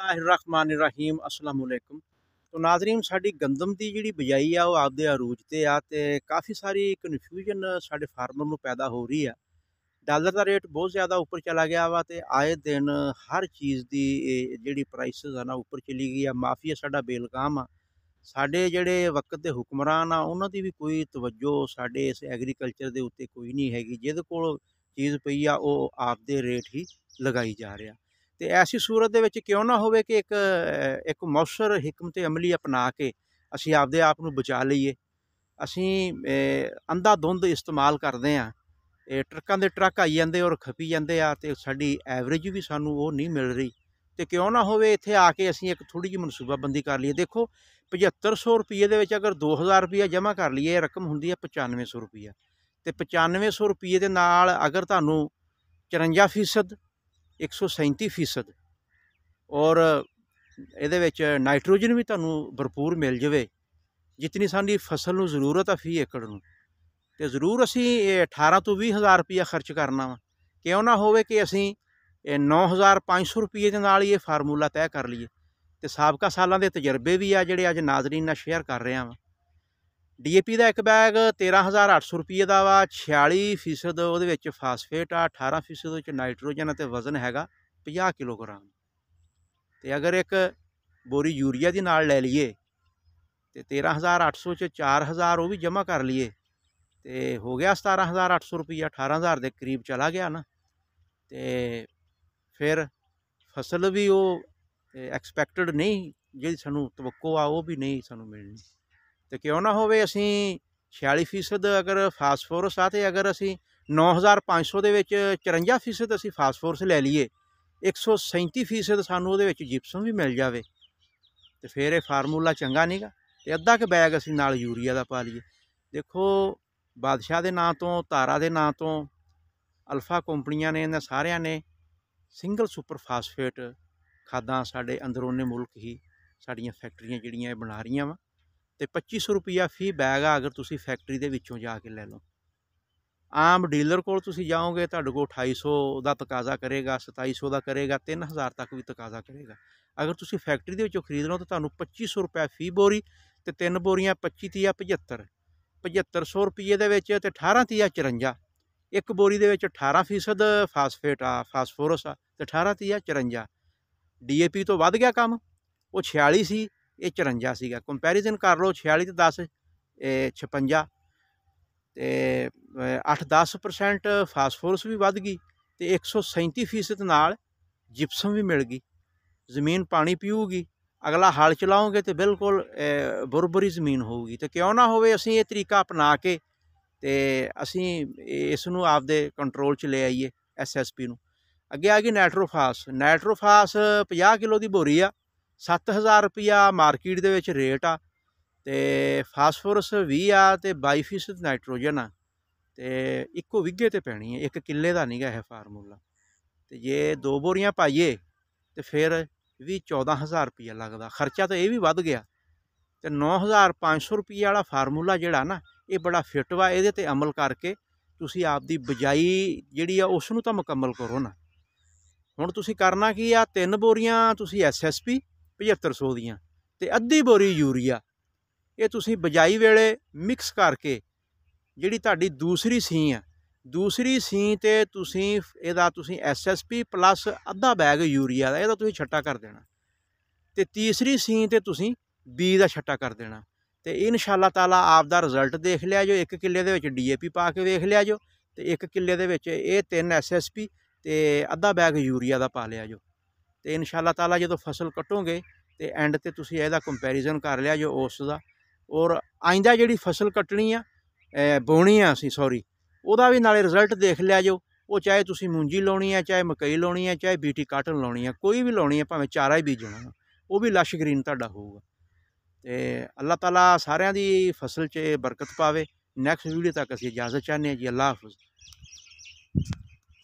बिस्मिल्लाहिर्रहमानिर्रहीम अस्सलाम वालेकुम। तो नाज़रीन साडी गंदम दी जिहड़ी बिजाई आ वो आपदे अरूज ते आ ते काफ़ी सारी कन्फ्यूजन साडे फार्मर नूं पैदा हो रही है। डॉलर दा रेट बहुत ज़्यादा उप्पर चला गया वा ते आए दिन हर चीज़ दी जिहड़ी प्राइसिस आ ना उप्पर चली गई आ। माफिया साडा बेलगाम आ। साडे जिहड़े वक्त दे हुक्मरान आ उन्हां दी भी कोई तवज्जो साडे इस एग्रीकल्चर दे उत्ते कोई नहीं हैगी। जिहदे कोल चीज़ पई आ ओह आपदे रेट ही लगाई जा रिहा। ਤੇ ਐਸੀ ਸੂਰਤ ਦੇ ਵਿੱਚ ਕਿਉਂ ਨਾ ਹੋਵੇ ਕਿ ਇੱਕ ਮੌਸਰ ਹਿਕਮਤ ਅਮਲੀ ਅਪਣਾ ਕੇ ਅਸੀਂ ਆਪਦੇ ਆਪ ਨੂੰ ਬਚਾ ਲਈਏ। ਅਸੀਂ ਅੰਧਾ ਧੁੰਦ ਇਸਤੇਮਾਲ ਕਰਦੇ ਹਾਂ, ਇਹ ਟਰੱਕਾਂ ਦੇ ਟਰੱਕ ਆਈ ਜਾਂਦੇ ਔਰ ਖਪੀ ਜਾਂਦੇ ਆ ਅਤੇ ਸਾਡੀ ਐਵਰੇਜ ਵੀ ਸਾਨੂੰ ਉਹ ਨਹੀਂ ਮਿਲ ਰਹੀ। ਅਤੇ ਕਿਉਂ ਨਾ ਹੋਵੇ ਇੱਥੇ ਆ ਕੇ ਅਸੀਂ ਇੱਕ ਥੋੜ੍ਹੀ ਜਿਹੀ ਮਨਸੂਬਾਬੰਦੀ ਕਰ ਲਈਏ। ਦੇਖੋ 7500 ਰੁਪਈਏ ਦੇ ਵਿੱਚ ਅਗਰ 2000 ਰੁਪਈਆ ਜਮ੍ਹਾਂ ਕਰ ਲਈਏ ਇਹ ਰਕਮ ਹੁੰਦੀ ਹੈ 9500 ਰੁਪਈਆ। ਅਤੇ 9500 ਰੁਪਈਏ ਦੇ ਨਾਲ ਅਗਰ ਤੁਹਾਨੂੰ 54% 137% ਔਰ ਇਹਦੇ ਵਿੱਚ ਨਾਈਟ੍ਰੋਜਨ ਵੀ ਤੁਹਾਨੂੰ ਭਰਪੂਰ ਮਿਲ ਜਾਵੇ ਜਿਤਨੀ ਸਾਡੀ ਫਸਲ ਨੂੰ ਜ਼ਰੂਰਤ ਆ ਫੀ ਏਕੜ ਨੂੰ, ਅਤੇ ਜ਼ਰੂਰ ਅਸੀਂ 18 ਤੋਂ 20 ਹਜ਼ਾਰ ਰੁਪਈਆ ਖਰਚ ਕਰਨਾ ਵਾ। ਕਿਉਂ ਨਾ ਹੋਵੇ ਕਿ ਅਸੀਂ 9500 ਰੁਪਈਏ ਦੇ ਨਾਲ ਹੀ ਇਹ ਫਾਰਮੂਲਾ ਤੈਅ ਕਰ ਲਈਏ। ਅਤੇ ਸਾਬਕਾ ਸਾਲਾਂ ਦੇ ਤਜਰਬੇ ਵੀ ਆ ਜਿਹੜੇ ਅੱਜ ਨਾਜ਼ਰੀਨ ਨਾਲ ਸ਼ੇਅਰ ਕਰ ਰਿਹਾ ਵਾਂ। DAP ਦਾ ਇੱਕ ਬੈਗ 13,800 ਰੁਪਈਏ ਦਾ ਵਾ। 46% ਉਹਦੇ ਵਿੱਚ ਫਾਸਫੇਟ ਆ, 18% ਉਹਦੇ ਵਿੱਚ ਨਾਈਟ੍ਰੋਜਨ ਅਤੇ ਵਜ਼ਨ ਹੈਗਾ 50 ਕਿਲੋਗ੍ਰਾਮ। ਅਤੇ ਅਗਰ ਇੱਕ ਬੋਰੀ ਯੂਰੀਆ ਦੀ ਨਾਲ ਲੈ ਲਈਏ ਅਤੇ 13,800 'ਚ 4,000 ਉਹ ਵੀ ਜਮ੍ਹਾਂ ਕਰ ਲਈਏ ਅਤੇ ਹੋ ਗਿਆ 17,800 ਰੁਪਈਆ, 18,000 ਦੇ ਕਰੀਬ ਚਲਾ ਗਿਆ ਨਾ। ਅਤੇ ਫਿਰ ਫਸਲ ਵੀ ਉਹ ਐਕਸਪੈਕਟਡ ਨਹੀਂ, ਜਿਹੜੀ ਸਾਨੂੰ ਤਵੱਕੋ ਆ ਉਹ ਵੀ ਨਹੀਂ ਸਾਨੂੰ ਮਿਲਣੀ। ਅਤੇ ਕਿਉਂ ਨਾ ਹੋਵੇ ਅਸੀਂ 46% ਅਗਰ ਫਾਸਫੋਰਸ ਆ ਅਤੇ ਅਗਰ ਅਸੀਂ 9,500 ਦੇ ਵਿੱਚ 54% ਅਸੀਂ ਫਾਸਫੋਰਸ ਲੈ ਲਈਏ, 137% ਸਾਨੂੰ ਉਹਦੇ ਵਿੱਚ ਜਿਪਸਮ ਵੀ ਮਿਲ ਜਾਵੇ ਅਤੇ ਫਿਰ ਇਹ ਫਾਰਮੂਲਾ ਚੰਗਾ ਨਹੀਂ ਗਾ। ਅਤੇ ਅੱਧਾ ਕੁ ਬੈਗ ਅਸੀਂ ਨਾਲ ਯੂਰੀਆ ਦਾ ਪਾ ਲਈਏ। ਦੇਖੋ ਬਾਦਸ਼ਾਹ ਦੇ ਨਾਂ ਤੋਂ, ਤਾਰਾ ਦੇ ਨਾਂ ਤੋਂ, ਅਲਫਾ ਕੰਪਨੀਆਂ ਨੇ, ਇਹਨਾਂ ਸਾਰਿਆਂ ਨੇ ਸਿੰਗਲ ਸੁਪਰ ਫਾਸਫੇਟ ਖਾਦਾਂ ਸਾਡੇ ਅੰਦਰੂਨੀ ਮੁਲਕ ਹੀ ਸਾਡੀਆਂ ਫੈਕਟਰੀਆਂ ਜਿਹੜੀਆਂ ਇਹ ਬਣਾ ਰਹੀਆਂ ਵਾ। ਅਤੇ 2500 ਰੁਪਈਆ ਫੀ ਬੈਗ ਆ ਅਗਰ ਤੁਸੀਂ ਫੈਕਟਰੀ ਦੇ ਵਿੱਚੋਂ ਜਾ ਕੇ ਲੈ ਲਓ। ਆਮ ਡੀਲਰ ਕੋਲ ਤੁਸੀਂ ਜਾਓਗੇ ਤੁਹਾਡੇ ਕੋਲ 2800 ਦਾ ਤਕਾਜ਼ਾ ਕਰੇਗਾ, 2700 ਦਾ ਕਰੇਗਾ, 3000 ਤੱਕ ਵੀ ਤਕਾਜ਼ਾ ਕਰੇਗਾ। ਅਗਰ ਤੁਸੀਂ ਫੈਕਟਰੀ ਦੇ ਵਿੱਚੋਂ ਖਰੀਦ ਲਓ ਤਾਂ ਤੁਹਾਨੂੰ 2500 ਰੁਪਏ ਫੀ ਬੋਰੀ ਅਤੇ 3 ਬੋਰੀਆਂ 25 ਤੀਆ 75, 7500 ਰੁਪਈਏ ਦੇ ਵਿੱਚ ਅਤੇ 18 ਤੀਆ 54। ਇੱਕ ਬੋਰੀ ਦੇ ਵਿੱਚ 18% ਫਾਸਫੇਟ ਆ, ਫਾਸਫੋਰਸ ਆ ਅਤੇ 18 ਤੀਆ 54। DAP ਤੋਂ ਵੱਧ ਗਿਆ ਕੰਮ, ਉਹ 46 ਸੀ, ਇਹ 54 ਸੀਗਾ। ਕੰਪੈਰੀਜ਼ਨ ਕਰ ਲਓ 46 ਅਤੇ 10 56 ਅਤੇ 8-10% ਫਾਸਫੋਰਸ ਵੀ ਵੱਧ ਗਈ ਅਤੇ 137% ਨਾਲ ਜਿਪਸਮ ਵੀ ਮਿਲ ਗਈ। ਜ਼ਮੀਨ ਪਾਣੀ ਪੀਊਗੀ, ਅਗਲਾ ਹਲ ਚਲਾਓਗੇ ਅਤੇ ਬਿਲਕੁਲ ਬੁਰਬਰੀ ਜ਼ਮੀਨ ਹੋਊਗੀ। ਅਤੇ ਕਿਉਂ ਨਾ ਹੋਵੇ ਅਸੀਂ ਇਹ ਤਰੀਕਾ ਅਪਣਾ ਕੇ ਅਤੇ ਅਸੀਂ ਇਸ ਨੂੰ ਆਪਦੇ ਕੰਟਰੋਲ 'ਚ ਲੈ ਆਈਏ SSP ਨੂੰ। ਅੱਗੇ ਆ ਗਈ ਨਾਈਟ੍ਰੋਫਾਸ। ਨਾਈਟ੍ਰੋਫਾਸ 50 ਕਿਲੋ ਦੀ ਬੋਰੀ ਆ, 7000 ਰੁਪਈਆ ਮਾਰਕੀਟ ਦੇ ਵਿੱਚ ਰੇਟ ਆ। ਅਤੇ ਫਾਸਫੋਰਸ 20 ਆ ਅਤੇ 22% ਨਾਈਟ੍ਰੋਜਨ ਆ। ਅਤੇ ਇੱਕੋ ਵਿੱਘੇ 'ਤੇ ਪੈਣੀ ਹੈ, ਇੱਕ ਕਿੱਲੇ ਦਾ ਨਹੀਂ ਗਾ ਇਹ ਫਾਰਮੂਲਾ। ਅਤੇ ਜੇ 2 ਬੋਰੀਆਂ ਪਾਈਏ ਅਤੇ ਫਿਰ ਵੀ 14,000 ਰੁਪਈਆ ਲੱਗਦਾ। ਖਰਚਾ ਤਾਂ ਇਹ ਵੀ ਵੱਧ ਗਿਆ। ਅਤੇ 9,500 ਰੁਪਈਏ ਵਾਲਾ ਫਾਰਮੂਲਾ ਜਿਹੜਾ ਨਾ ਇਹ ਬੜਾ ਫਿੱਟ ਵਾ। ਇਹਦੇ 'ਤੇ ਅਮਲ ਕਰਕੇ ਤੁਸੀਂ ਆਪਦੀ ਬਿਜਾਈ ਜਿਹੜੀ ਆ ਉਸ ਨੂੰ ਤਾਂ ਮੁਕੰਮਲ ਕਰੋ ਨਾ। ਹੁਣ ਤੁਸੀਂ ਕਰਨਾ ਕੀ ਆ, 3 ਬੋਰੀਆਂ ਤੁਸੀਂ SSP 7500 ਦੀਆਂ ਅਤੇ ਅੱਧੀ ਬੋਰੀ ਯੂਰੀਆ, ਇਹ ਤੁਸੀਂ ਬਿਜਾਈ ਵੇਲੇ ਮਿਕਸ ਕਰਕੇ ਜਿਹੜੀ ਤੁਹਾਡੀ ਦੂਸਰੀ ਸੀਂ ਆ, ਦੂਸਰੀ ਸੀਂ 'ਤੇ ਤੁਸੀਂ ਇਹਦਾ ਤੁਸੀਂ SSP ਪਲੱਸ ਅੱਧਾ ਬੈਗ ਯੂਰੀਆ ਦਾ ਇਹਦਾ ਤੁਸੀਂ ਛੱਟਾ ਕਰ ਦੇਣਾ। ਅਤੇ ਤੀਸਰੀ ਸੀਂ 'ਤੇ ਤੁਸੀਂ ਬੀ ਦਾ ਛੱਟਾ ਕਰ ਦੇਣਾ। ਅਤੇ ਇਨਸ਼ਾ ਤਾਲਾ ਆਪ ਦਾ ਰਿਜ਼ਲਟ ਦੇਖ ਲਿਆ ਜੋ। 1 ਕਿੱਲੇ ਦੇ ਵਿੱਚ DAP ਪਾ ਕੇ ਵੇਖ ਲਿਆ ਜੋ ਅਤੇ 1 ਕਿੱਲੇ ਦੇ ਵਿੱਚ ਇਹ 3 SSP ਅਤੇ ਅੱਧਾ ਬੈਗ ਯੂਰੀਆ ਦਾ ਪਾ ਲਿਆ ਜੋ। ਅਤੇ ਇਨਸ਼ਾ ਤਾਲਾ ਜਦੋਂ ਫਸਲ ਕੱਟੋਗੇ ਅਤੇ ਐਂਡ 'ਤੇ ਤੁਸੀਂ ਇਹਦਾ ਕੰਪੈਰੀਜ਼ਨ ਕਰ ਲਿਆ ਜੋ ਉਸ ਦਾ। ਔਰ ਆਇੰਦਾ ਜਿਹੜੀ ਫਸਲ ਕੱਟਣੀ ਆ, ਬੋਣੀ ਆ ਅਸੀਂ ਸੌਰੀ, ਉਹਦਾ ਵੀ ਨਾਲੇ ਰਿਜ਼ਲਟ ਦੇਖ ਲਿਆ ਜੋ। ਉਹ ਚਾਹੇ ਤੁਸੀਂ ਮੂੰਜੀ ਲਾਉਣੀ ਹੈ, ਚਾਹੇ ਮਕਈ ਲਾਉਣੀ ਹੈ, ਚਾਹੇ BT ਕਾਟਨ ਲਾਉਣੀ ਹੈ, ਕੋਈ ਵੀ ਲਾਉਣੀ ਹੈ, ਭਾਵੇਂ ਚਾਰਾ ਹੀ ਬੀਜਣਾ, ਉਹ ਵੀ ਲਸ਼ ਗ੍ਰੀਨ ਤੁਹਾਡਾ ਹੋਊਗਾ। ਅਤੇ ਅੱਲਾਹ ਤਾਲਾ ਸਾਰਿਆਂ ਦੀ ਫਸਲ 'ਚ ਬਰਕਤ ਪਾਵੇ। ਨੈਕਸਟ ਵੀਡੀਓ ਤੱਕ ਅਸੀਂ ਇਜਾਜ਼ਤ ਚਾਹੁੰਦੇ ਹਾਂ ਜੀ। ਅੱਲਾਹ ਹਾਫਿਜ਼।